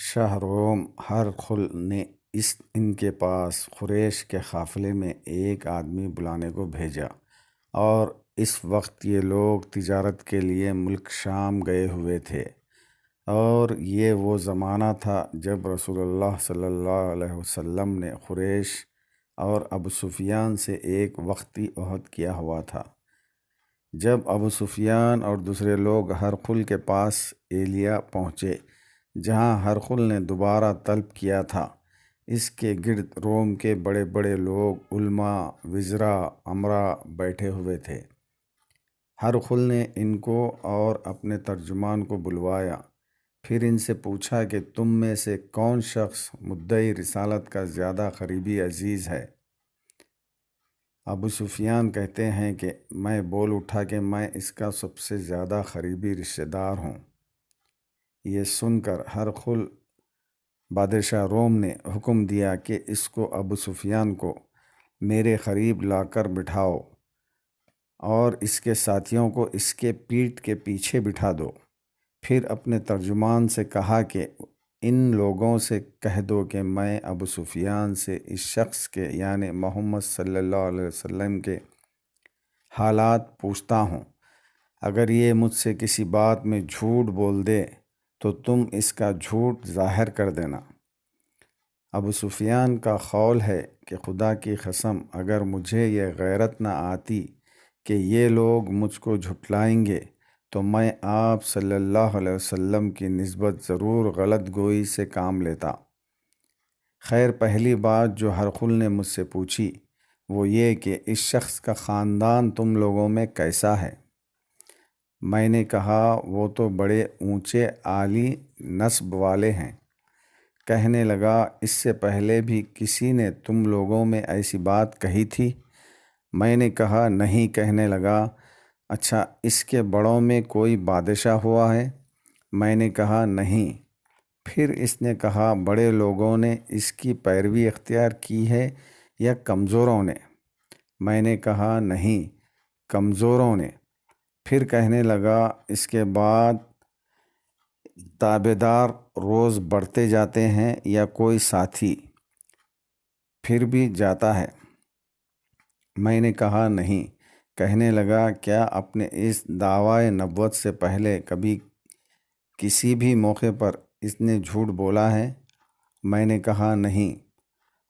شاہ روم ہرقل نے ان کے پاس قریش کے قافلے میں ایک آدمی بلانے کو بھیجا، اور اس وقت یہ لوگ تجارت کے لیے ملک شام گئے ہوئے تھے، اور یہ وہ زمانہ تھا جب رسول اللہ صلی اللہ علیہ وسلم نے قریش اور ابو سفیان سے ایک وقتی عہد کیا ہوا تھا۔ جب ابو سفیان اور دوسرے لوگ ہرقل کے پاس ایلیا پہنچے، جہاں ہرقل نے دوبارہ طلب کیا تھا، اس کے گرد روم کے بڑے بڑے لوگ، علماء، وزراء، امراء بیٹھے ہوئے تھے۔ ہرقل نے ان کو اور اپنے ترجمان کو بلوایا، پھر ان سے پوچھا کہ تم میں سے کون شخص مدعی رسالت کا زیادہ قریبی عزیز ہے؟ ابو سفیان کہتے ہیں کہ میں بول اٹھا کہ میں اس کا سب سے زیادہ قریبی رشتہ دار ہوں۔ یہ سن کر ہرقل بادشاہ روم نے حکم دیا کہ اس کو، ابو سفیان کو، میرے قریب لا کر بٹھاؤ اور اس کے ساتھیوں کو اس کے پیٹھ کے پیچھے بٹھا دو۔ پھر اپنے ترجمان سے کہا کہ ان لوگوں سے کہہ دو کہ میں ابو سفیان سے اس شخص کے یعنی محمد صلی اللہ علیہ وسلم کے حالات پوچھتا ہوں۔ اگر یہ مجھ سے کسی بات میں جھوٹ بول دے تو تم اس کا جھوٹ ظاہر کر دینا۔ ابو سفیان کا قول ہے کہ خدا کی قسم، اگر مجھے یہ غیرت نہ آتی کہ یہ لوگ مجھ کو جھٹلائیں گے تو میں آپ صلی اللہ علیہ وسلم کی نسبت ضرور غلط گوئی سے کام لیتا۔ خیر، پہلی بات جو ہرقل نے مجھ سے پوچھی وہ یہ کہ اس شخص کا خاندان تم لوگوں میں کیسا ہے؟ میں نے کہا وہ تو بڑے اونچے عالی نسب والے ہیں۔ کہنے لگا، اس سے پہلے بھی کسی نے تم لوگوں میں ایسی بات کہی تھی؟ میں نے کہا نہیں۔ کہنے لگا، اچھا اس کے بڑوں میں کوئی بادشاہ ہوا ہے؟ میں نے کہا نہیں۔ پھر اس نے کہا، بڑے لوگوں نے اس کی پیروی اختیار کی ہے یا کمزوروں نے؟ میں نے کہا نہیں، کمزوروں نے۔ پھر کہنے لگا، اس کے بعد تابعدار روز بڑھتے جاتے ہیں یا کوئی ساتھی پھر بھی جاتا ہے؟ میں نے کہا نہیں۔ کہنے لگا، کیا اپنے اس دعویٰ نبوت سے پہلے کبھی کسی بھی موقع پر اس نے جھوٹ بولا ہے؟ میں نے کہا نہیں۔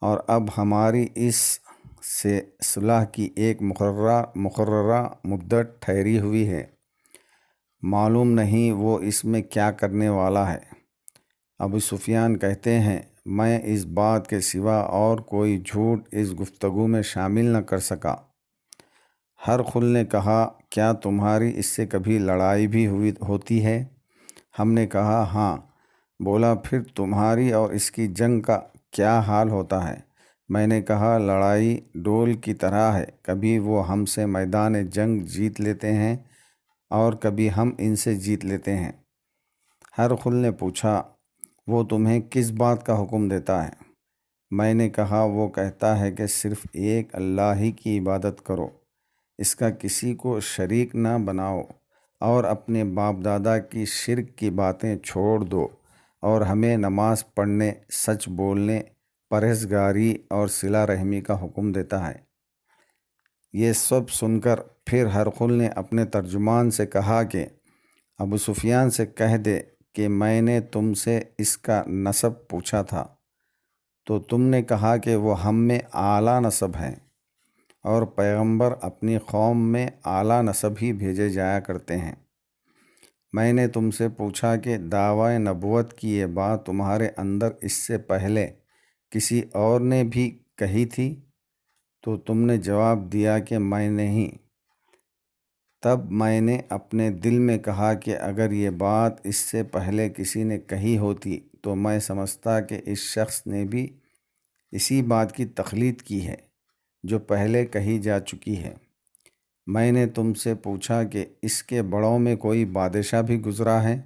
اور اب ہماری اس سے صلح کی ایک مقررہ مدت ٹھہری ہوئی ہے، معلوم نہیں وہ اس میں کیا کرنے والا ہے۔ ابو سفیان کہتے ہیں، میں اس بات کے سوا اور کوئی جھوٹ اس گفتگو میں شامل نہ کر سکا۔ ہرقل نے کہا، کیا تمہاری اس سے کبھی لڑائی بھی ہوتی ہے؟ ہم نے کہا ہاں۔ بولا، پھر تمہاری اور اس کی جنگ کا کیا حال ہوتا ہے؟ میں نے کہا، لڑائی ڈول کی طرح ہے، کبھی وہ ہم سے میدان جنگ جیت لیتے ہیں اور کبھی ہم ان سے جیت لیتے ہیں۔ ہرقل نے پوچھا، وہ تمہیں کس بات کا حکم دیتا ہے؟ میں نے کہا، وہ کہتا ہے کہ صرف ایک اللہ ہی کی عبادت کرو، اس کا کسی کو شریک نہ بناؤ، اور اپنے باپ دادا کی شرک کی باتیں چھوڑ دو، اور ہمیں نماز پڑھنے، سچ بولنے، پرہیزگاری اور صلہ رحمی کا حکم دیتا ہے۔ یہ سب سن کر پھر ہرقل نے اپنے ترجمان سے کہا کہ ابو سفیان سے کہہ دے کہ میں نے تم سے اس کا نسب پوچھا تھا تو تم نے کہا کہ وہ ہم میں اعلیٰ نسب ہیں، اور پیغمبر اپنی قوم میں اعلیٰ نسب ہی بھیجے جایا کرتے ہیں۔ میں نے تم سے پوچھا کہ دعویٰ نبوت کی یہ بات تمہارے اندر اس سے پہلے کسی اور نے بھی کہی تھی؟ تو تم نے جواب دیا کہ میں نہیں۔ تب میں نے اپنے دل میں کہا کہ اگر یہ بات اس سے پہلے کسی نے کہی ہوتی تو میں سمجھتا کہ اس شخص نے بھی اسی بات کی تقلید کی ہے جو پہلے کہی جا چکی ہے۔ میں نے تم سے پوچھا کہ اس کے بڑوں میں کوئی بادشاہ بھی گزرا ہے؟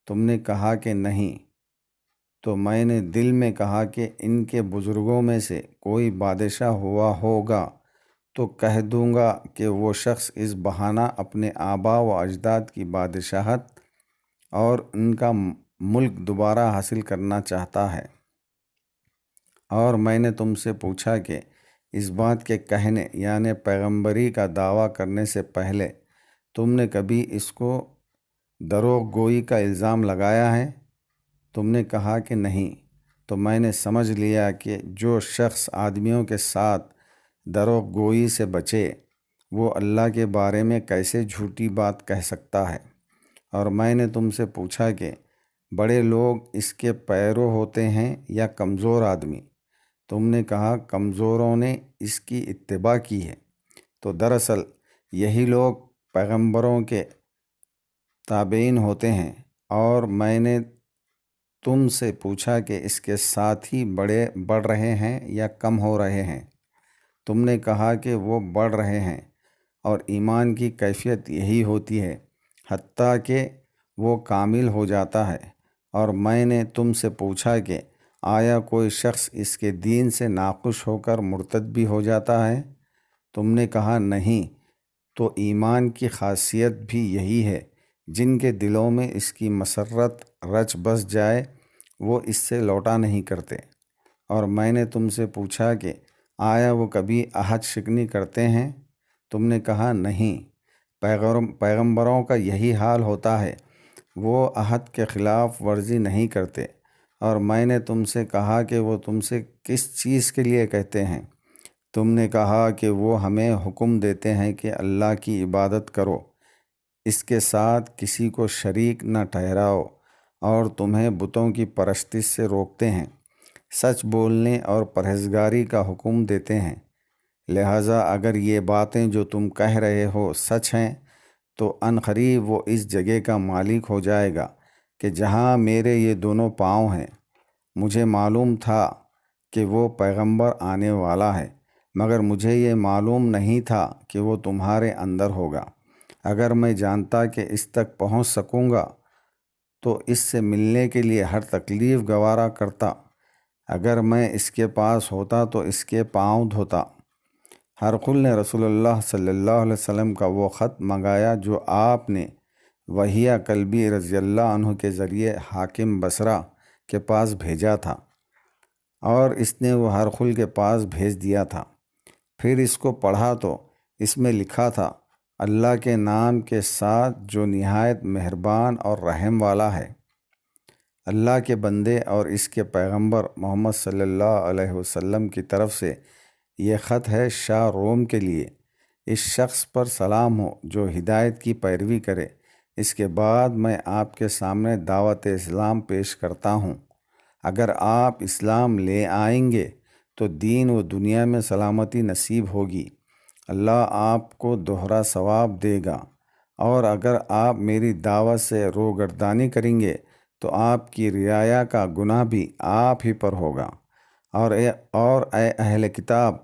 تم نے کہا کہ نہیں۔ تو میں نے دل میں کہا کہ ان کے بزرگوں میں سے کوئی بادشاہ ہوا ہوگا تو کہہ دوں گا کہ وہ شخص اس بہانہ اپنے آباء و اجداد کی بادشاہت اور ان کا ملک دوبارہ حاصل کرنا چاہتا ہے، اور میں نے تم سے پوچھا کہ اس بات کے کہنے یعنی پیغمبری کا دعویٰ کرنے سے پہلے تم نے کبھی اس کو دروغ گوئی کا الزام لگایا ہے؟ تم نے کہا کہ نہیں۔ تو میں نے سمجھ لیا کہ جو شخص آدمیوں کے ساتھ دروغ گوئی سے بچے وہ اللہ کے بارے میں کیسے جھوٹی بات کہہ سکتا ہے۔ اور میں نے تم سے پوچھا کہ بڑے لوگ اس کے پیرو ہوتے ہیں یا کمزور آدمی؟ تم نے کہا کمزوروں نے اس کی اتباع کی ہے۔ تو دراصل یہی لوگ پیغمبروں کے تابعین ہوتے ہیں۔ اور میں نے تم سے پوچھا کہ اس کے ساتھی بڑھ رہے ہیں یا کم ہو رہے ہیں؟ تم نے کہا کہ وہ بڑھ رہے ہیں، اور ایمان کی کیفیت یہی ہوتی ہے حتیٰ کہ وہ کامل ہو جاتا ہے۔ اور میں نے تم سے پوچھا کہ آیا کوئی شخص اس کے دین سے ناخوش ہو کر مرتد بھی ہو جاتا ہے؟ تم نے کہا نہیں۔ تو ایمان کی خاصیت بھی یہی ہے، جن کے دلوں میں اس کی مسرت رچ بس جائے وہ اس سے لوٹا نہیں کرتے۔ اور میں نے تم سے پوچھا کہ آیا وہ کبھی عہد شکنی کرتے ہیں؟ تم نے کہا نہیں۔ پیغمبروں کا یہی حال ہوتا ہے، وہ عہد کے خلاف ورزی نہیں کرتے۔ اور میں نے تم سے کہا کہ وہ تم سے کس چیز کے لیے کہتے ہیں؟ تم نے کہا کہ وہ ہمیں حکم دیتے ہیں کہ اللہ کی عبادت کرو، اس کے ساتھ کسی کو شریک نہ ٹھہراؤ، اور تمہیں بتوں کی پرستش سے روکتے ہیں، سچ بولنے اور پرہیزگاری کا حکم دیتے ہیں۔ لہٰذا اگر یہ باتیں جو تم کہہ رہے ہو سچ ہیں تو عنقریب وہ اس جگہ کا مالک ہو جائے گا کہ جہاں میرے یہ دونوں پاؤں ہیں۔ مجھے معلوم تھا کہ وہ پیغمبر آنے والا ہے، مگر مجھے یہ معلوم نہیں تھا کہ وہ تمہارے اندر ہوگا۔ اگر میں جانتا کہ اس تک پہنچ سکوں گا تو اس سے ملنے کے لیے ہر تکلیف گوارا کرتا۔ اگر میں اس کے پاس ہوتا تو اس کے پاؤں دھوتا۔ ہرقل نے رسول اللہ صلی اللہ علیہ وسلم کا وہ خط منگایا جو آپ نے وہیہ کلبی رضی اللہ عنہ کے ذریعے حاکم بصرہ کے پاس بھیجا تھا، اور اس نے وہ ہرقل کے پاس بھیج دیا تھا۔ پھر اس کو پڑھا تو اس میں لکھا تھا، اللہ کے نام کے ساتھ جو نہایت مہربان اور رحم والا ہے۔ اللہ کے بندے اور اس کے پیغمبر محمد صلی اللہ علیہ وسلم کی طرف سے یہ خط ہے شاہ روم کے لیے۔ اس شخص پر سلام ہو جو ہدایت کی پیروی کرے۔ اس کے بعد میں آپ کے سامنے دعوت اسلام پیش کرتا ہوں۔ اگر آپ اسلام لے آئیں گے تو دین و دنیا میں سلامتی نصیب ہوگی، اللہ آپ کو دوہرا ثواب دے گا، اور اگر آپ میری دعوت سے روگردانی کریں گے تو آپ کی رعایا کا گناہ بھی آپ ہی پر ہوگا۔ اور اے اہل کتاب،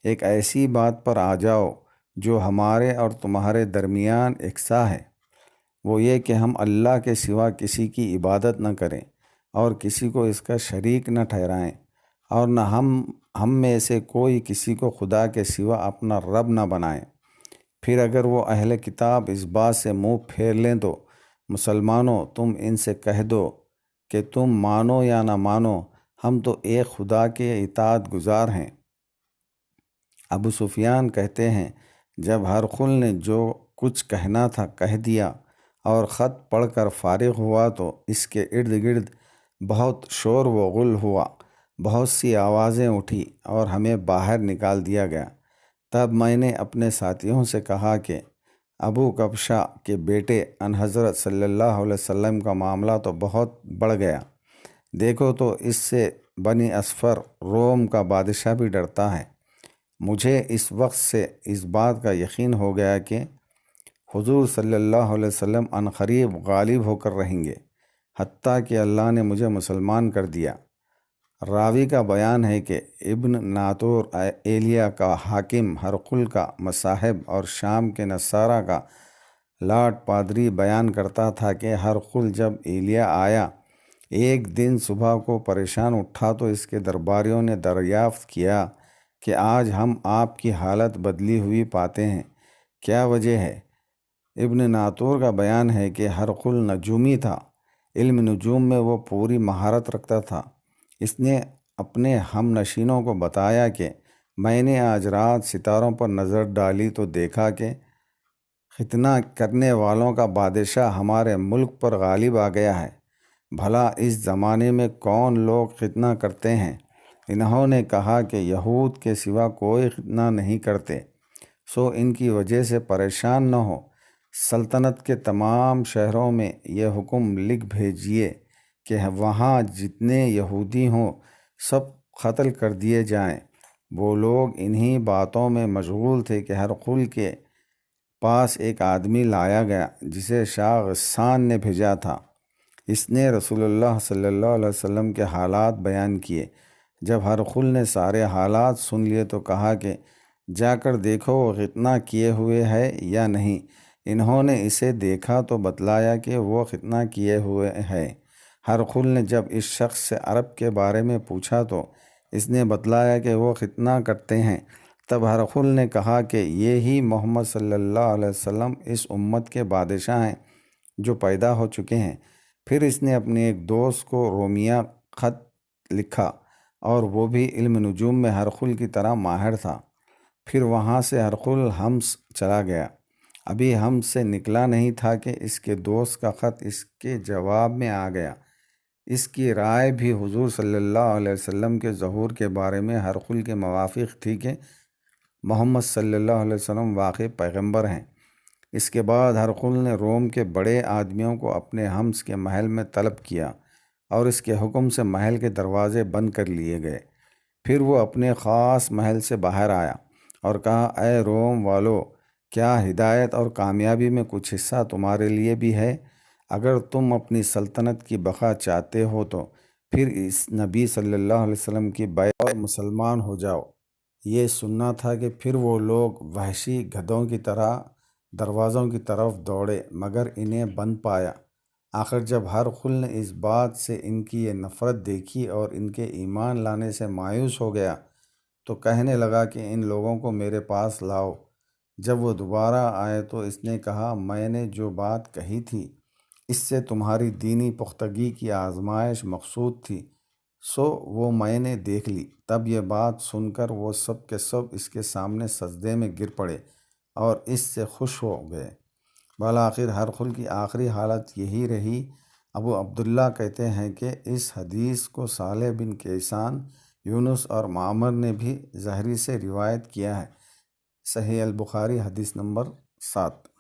ایک ایسی بات پر آ جاؤ جو ہمارے اور تمہارے درمیان یکساں ہے، وہ یہ کہ ہم اللہ کے سوا کسی کی عبادت نہ کریں اور کسی کو اس کا شریک نہ ٹھہرائیں، اور نہ ہم میں سے کوئی کسی کو خدا کے سوا اپنا رب نہ بنائیں۔ پھر اگر وہ اہل کتاب اس بات سے منہ پھیر لیں تو مسلمانوں تم ان سے کہہ دو کہ تم مانو یا نہ مانو، ہم تو ایک خدا کے اطاعت گزار ہیں۔ ابو سفیان کہتے ہیں جب ہرقل نے جو کچھ کہنا تھا کہہ دیا اور خط پڑھ کر فارغ ہوا تو اس کے ارد گرد بہت شور و غل ہوا، بہت سی آوازیں اٹھی اور ہمیں باہر نکال دیا گیا۔ تب میں نے اپنے ساتھیوں سے کہا کہ ابو کبشہ کے بیٹے ان حضرت صلی اللہ علیہ وسلم کا معاملہ تو بہت بڑھ گیا، دیکھو تو اس سے بنی اصفر روم کا بادشاہ بھی ڈرتا ہے۔ مجھے اس وقت سے اس بات کا یقین ہو گیا کہ حضور صلی اللہ علیہ وسلم عنقریب غالب ہو کر رہیں گے، حتیٰ کہ اللہ نے مجھے مسلمان کر دیا۔ راوی کا بیان ہے کہ ابن ناطور ایلیا کا حاکم ہرقل کا مصاحب اور شام کے نصارہ کا لارڈ پادری بیان کرتا تھا کہ ہرقل جب ایلیا آیا ایک دن صبح کو پریشان اٹھا تو اس کے درباریوں نے دریافت کیا کہ آج ہم آپ کی حالت بدلی ہوئی پاتے ہیں، کیا وجہ ہے؟ ابن ناطور کا بیان ہے کہ ہرقل نجومی تھا، علم نجوم میں وہ پوری مہارت رکھتا تھا۔ اس نے اپنے ہم نشینوں کو بتایا کہ میں نے آج رات ستاروں پر نظر ڈالی تو دیکھا کہ ختنہ کرنے والوں کا بادشاہ ہمارے ملک پر غالب آ گیا ہے۔ بھلا اس زمانے میں کون لوگ ختنہ کرتے ہیں؟ انہوں نے کہا کہ یہود کے سوا کوئی ختنہ نہیں کرتے، سو ان کی وجہ سے پریشان نہ ہو۔ سلطنت کے تمام شہروں میں یہ حکم لکھ بھیجیے کہ وہاں جتنے یہودی ہوں سب قتل کر دیے جائیں۔ وہ لوگ انہی باتوں میں مشغول تھے کہ ہرقل کے پاس ایک آدمی لایا گیا جسے شاہ غسان نے بھیجا تھا۔ اس نے رسول اللہ صلی اللہ علیہ وسلم کے حالات بیان کیے۔ جب ہرقل نے سارے حالات سن لیے تو کہا کہ جا کر دیکھو وہ ختنہ کیے ہوئے ہے یا نہیں۔ انہوں نے اسے دیکھا تو بتلایا کہ وہ ختنہ کیے ہوئے ہے۔ ہرقل نے جب اس شخص سے عرب کے بارے میں پوچھا تو اس نے بتلایا کہ وہ ختنہ کرتے ہیں۔ تب ہرقل نے کہا کہ یہی محمد صلی اللہ علیہ وسلم اس امت کے بادشاہ ہیں جو پیدا ہو چکے ہیں۔ پھر اس نے اپنے ایک دوست کو رومیہ خط لکھا اور وہ بھی علم نجوم میں ہرقل کی طرح ماہر تھا۔ پھر وہاں سے ہرقل حمص چلا گیا۔ ابھی حمص سے نکلا نہیں تھا کہ اس کے دوست کا خط اس کے جواب میں آ گیا۔ اس کی رائے بھی حضور صلی اللہ علیہ وسلم کے ظہور کے بارے میں ہرقل کے موافق تھی کہ محمد صلی اللہ علیہ وسلم واقعی پیغمبر ہیں۔ اس کے بعد ہرقل نے روم کے بڑے آدمیوں کو اپنے حمص کے محل میں طلب کیا اور اس کے حکم سے محل کے دروازے بند کر لیے گئے۔ پھر وہ اپنے خاص محل سے باہر آیا اور کہا، اے روم والو، کیا ہدایت اور کامیابی میں کچھ حصہ تمہارے لیے بھی ہے؟ اگر تم اپنی سلطنت کی بقا چاہتے ہو تو پھر اس نبی صلی اللہ علیہ وسلم کی بیعت اور مسلمان ہو جاؤ۔ یہ سننا تھا کہ پھر وہ لوگ وحشی گدھوں کی طرح دروازوں کی طرف دوڑے مگر انہیں بند پایا۔ آخر جب ہرقل نے اس بات سے ان کی یہ نفرت دیکھی اور ان کے ایمان لانے سے مایوس ہو گیا تو کہنے لگا کہ ان لوگوں کو میرے پاس لاؤ۔ جب وہ دوبارہ آئے تو اس نے کہا، میں نے جو بات کہی تھی اس سے تمہاری دینی پختگی کی آزمائش مقصود تھی، سو وہ میں نے دیکھ لی۔ تب یہ بات سن کر وہ سب کے سب اس کے سامنے سجدے میں گر پڑے اور اس سے خوش ہو گئے۔ بالآخر ہرقل کی آخری حالت یہی رہی۔ ابو عبداللہ کہتے ہیں کہ اس حدیث کو صالح بن کیسان، یونس اور معمر نے بھی زہری سے روایت کیا ہے۔ صحیح البخاری حدیث نمبر 7۔